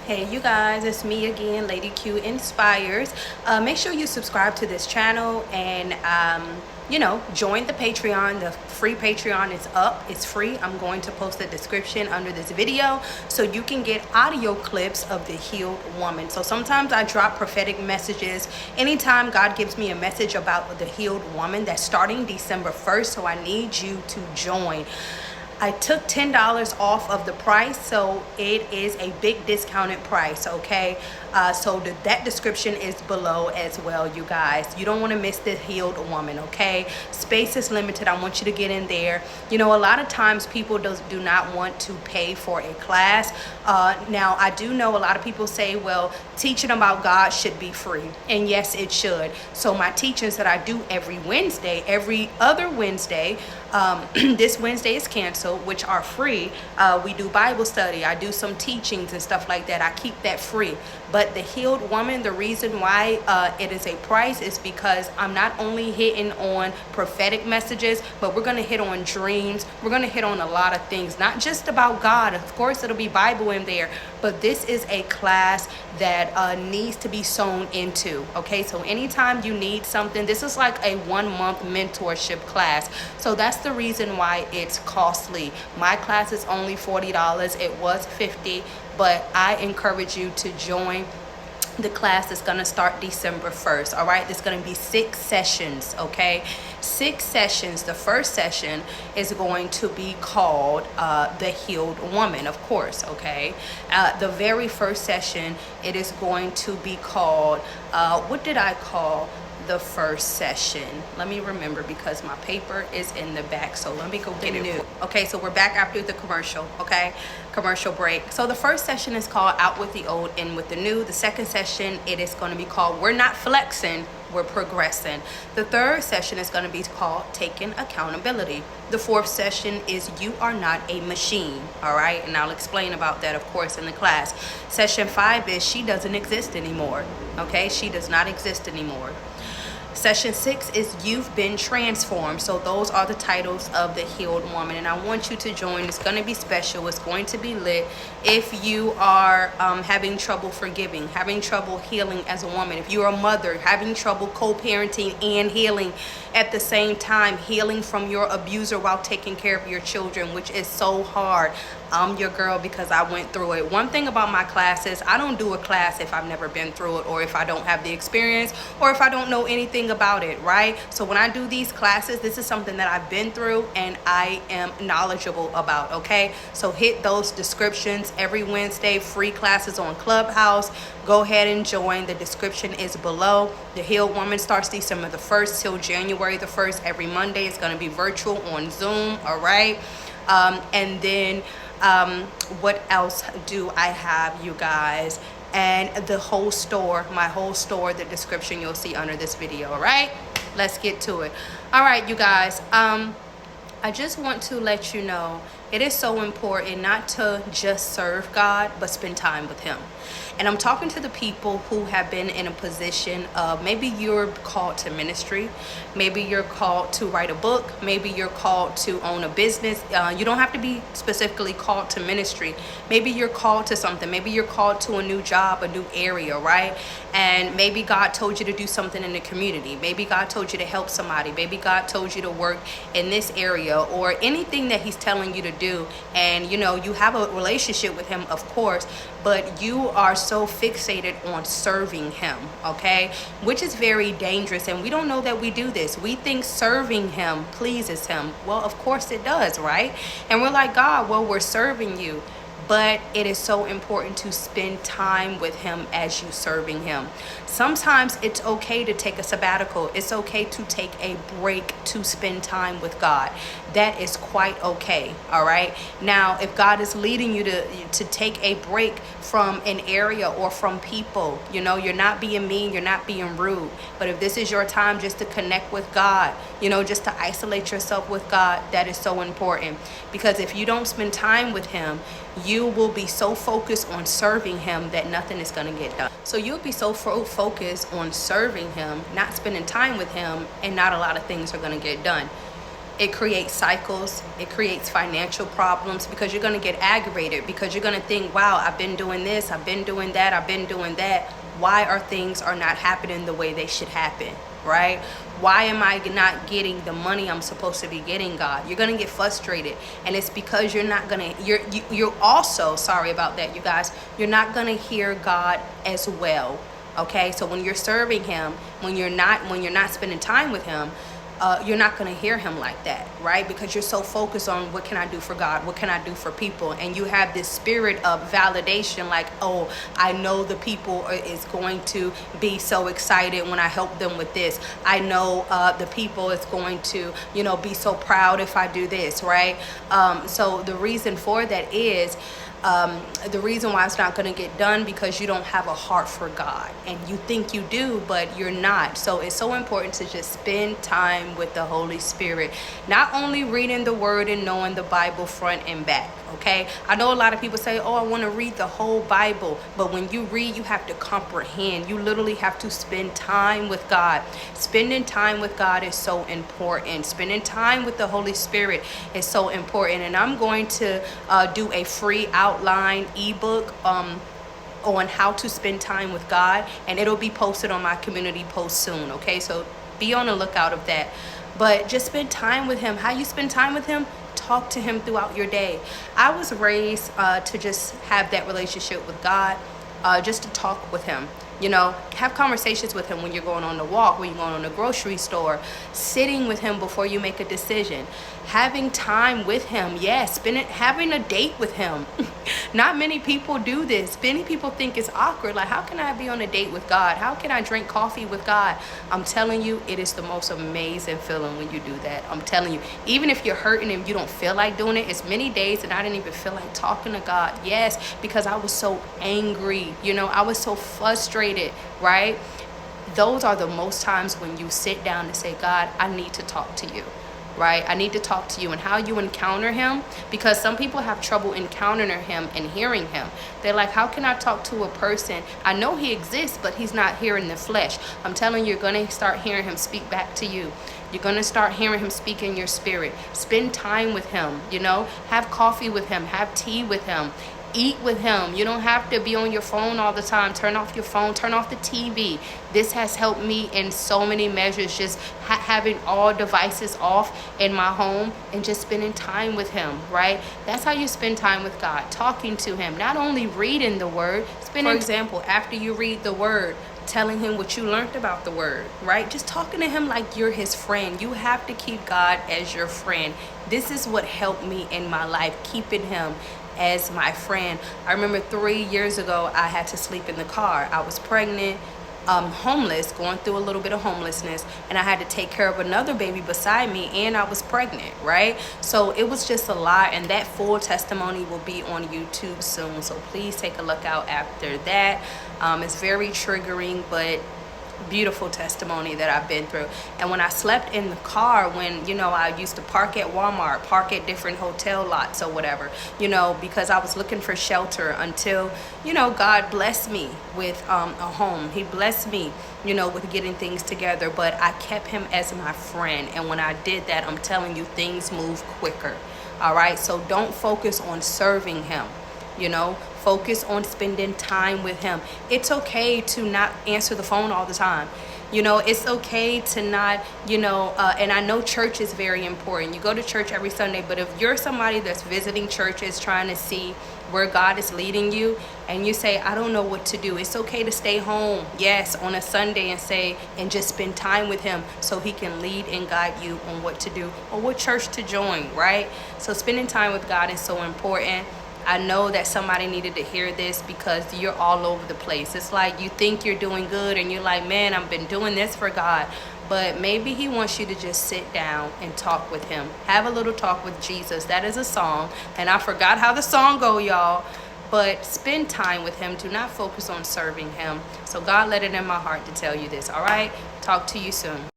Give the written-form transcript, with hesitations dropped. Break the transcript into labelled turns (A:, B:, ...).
A: Hey you guys, it's me again, Lady Q Inspires. Make sure you subscribe to this channel and join the Patreon. The free Patreon is up, it's free. I'm going to post a description under this video so you can get audio clips of the healed woman. So sometimes I drop prophetic messages anytime God gives me a message about the healed woman. That's starting December 1st, so I need you to join. I took $10 off of the price, so it is a big discounted price, okay? That description is below as well, you guys. You don't want to miss the healed woman, okay? Space is limited. I want you to get in there. You know, a lot of times people do not want to pay for a class. Now, I do know a lot of people say, well, teaching about God should be free. And yes, it should. So my teachings that I do every other Wednesday, this Wednesday is canceled, which are free. We do Bible study. I do some teachings and stuff like that. I keep that free. But the healed woman, the reason why it is a price is because I'm not only hitting on prophetic messages, but we're going to hit on dreams. We're going to hit on a lot of things, not just about God. Of course, it'll be Bible in there, but this is a class that needs to be sown into. Okay, so anytime you need something, this is like a 1-month mentorship class. So that's the reason why it's costly. My class is only $40. It was $50, but I encourage you to join. The class is going to start December 1st. All right, there's going to be 6 sessions. Okay, 6 sessions. The first session is going to be called the healed woman, of course. Okay, the very first session, it is going to be called what did I call the first session? Let me remember, because my paper is in the back, so let me go get it. Okay, so we're back after the commercial. Okay, commercial break. So the first session is called Out with the Old, In with the New. The second session, it is going to be called We're Not Flexing, We're Progressing. The third session is going to be called Taking Accountability. The fourth session is You Are Not a Machine. All right, and I'll explain about that, of course, in the class. Session 5 is She Doesn't Exist Anymore. Okay, she does not exist anymore. Session 6 is You've Been Transformed. So those are the titles of the healed woman, and I want you to join. It's going to be special. It's going to be lit. If you are having trouble forgiving, having trouble healing as a woman, if you're a mother having trouble co-parenting and healing at the same time, healing from your abuser while taking care of your children, which is so hard, I'm your girl because I went through it. One thing about my classes, I don't do a class if I've never been through it, or if I don't have the experience, or if I don't know anything about it, right? So when I do these classes, this is something that I've been through and I am knowledgeable about, okay? So hit those descriptions. Every Wednesday, free classes on Clubhouse. Go ahead and join. The description is below. The Healed Woman starts December the 1st till January the 1st. Every Monday it's going to be virtual on Zoom, all right? And then what else do I have, you guys? And the whole store, my whole store, the description you'll see under this video. All right, let's get to it. All right, you guys, I just want to let you know it is so important not to just serve God, but spend time with him. And I'm talking to the people who have been in a position of, maybe you're called to ministry, maybe you're called to write a book, maybe you're called to own a business. You don't have to be specifically called to ministry. Maybe you're called to something. Maybe you're called to a new job, a new area, right? And maybe God told you to do something in the community. Maybe God told you to help somebody. Maybe God told you to work in this area, or anything that he's telling you to do. And you know, you have a relationship with him, of course, but you are so fixated on serving him, okay? Which is very dangerous, and we don't know that we do this. We think serving him pleases him. Well, of course it does, right? And we're like, God, well, we're serving you. But it is so important to spend time with him as you serving him. Sometimes it's okay to take a sabbatical. It's okay to take a break to spend time with God. That is quite okay, all right? Now, if God is leading you to take a break from an area or from people, you know, you're not being mean, you're not being rude. But if this is your time just to connect with God, you know, just to isolate yourself with God, that is so important. Because if you don't spend time with him, you will be so focused on serving him that nothing is going to get done. So you'll be so focused on serving him, not spending time with him, and not a lot of things are going to get done. It creates cycles. It creates financial problems because you're going to get aggravated, because you're going to think, wow, I've been doing this, I've been doing that, I've been doing that. Why are things are not happening the way they should happen, right? Why am I not getting the money I'm supposed to be getting, God? You're going to get frustrated. And it's because you're not going to, you're also, sorry about that, you guys, you're not going to hear God as well. Okay, so when you're serving him, when you're not spending time with him, you're not going to hear him like that, right? Because you're so focused on what can I do for God? What can I do for people? And you have this spirit of validation, like, oh, I know the people is going to be so excited when I help them with this. I know the people is going to, be so proud if I do this, right? So the reason for that is, the reason why it's not going to get done because you don't have a heart for God, and you think you do, but you're not. So it's so important to just spend time with the Holy Spirit, not only reading the word and knowing the Bible front and back. Okay, I know a lot of people say, oh, I want to read the whole Bible, but when you read, you have to comprehend. You literally have to spend time with God. Spending time with God is so important. Spending time with the Holy Spirit is so important. And I'm going to do a free outline ebook on how to spend time with God, and it'll be posted on my community post soon. Okay, so be on the lookout of that. But just spend time with him. How you spend time with him? Talk to him throughout your day. I was raised to just have that relationship with God, just to talk with him. Have conversations with him when you're going on the walk, when you're going on the grocery store, sitting with him before you make a decision, having time with him. Yes, having a date with him. Not many people do this. Many people think it's awkward. Like, how can I be on a date with God? How can I drink coffee with God? I'm telling you, it is the most amazing feeling when you do that. I'm telling you, even if you're hurting and you don't feel like doing it, it's many days that I didn't even feel like talking to God. Yes, because I was so angry. I was so frustrated, right? Those are the most times when you sit down and say, God, I need to talk to you. Right? I need to talk to you. And how you encounter him, because some people have trouble encountering him and hearing him. They're like, how can I talk to a person? I know he exists, but he's not here in the flesh. I'm telling you, you're going to start hearing him speak back to you. You're going to start hearing him speak in your spirit. Spend time with him, have coffee with him, have tea with him. Eat with him. You don't have to be on your phone all the time. Turn off your phone. Turn off the TV. This has helped me in so many measures, just having all devices off in my home and just spending time with him, right? That's how you spend time with God, talking to him, not only reading the word. For example, after you read the word, telling him what you learned about the word, right? Just talking to him like you're his friend. You have to keep God as your friend. This is what helped me in my life, keeping him as my friend. I remember 3 years ago, I had to sleep in the car. I was pregnant, homeless, going through a little bit of homelessness, and I had to take care of another baby beside me, and I was pregnant, right? So it was just a lot, and that full testimony will be on YouTube soon. So please take a look out after that. It's very triggering, but beautiful testimony that I've been through. And when I slept in the car, when I used to park at Walmart, park at different hotel lots or whatever, because I was looking for shelter until God blessed me with a home. He blessed me with getting things together, but I kept him as my friend. And when I did that, I'm telling you, things move quicker. All right, so don't focus on serving him. Focus on spending time with him. It's okay to not answer the phone all the time. It's okay to not, and I know church is very important. You go to church every Sunday, but if you're somebody that's visiting churches trying to see where God is leading you, and you say, I don't know what to do, it's okay to stay home, yes, on a Sunday and just spend time with him so he can lead and guide you on what to do or what church to join, right? So spending time with God is so important. I know that somebody needed to hear this because you're all over the place. It's like you think you're doing good and you're like, man, I've been doing this for God. But maybe he wants you to just sit down and talk with him. Have a little talk with Jesus. That is a song. And I forgot how the song go, y'all. But spend time with him. Do not focus on serving him. So God let it in my heart to tell you this. All right? Talk to you soon.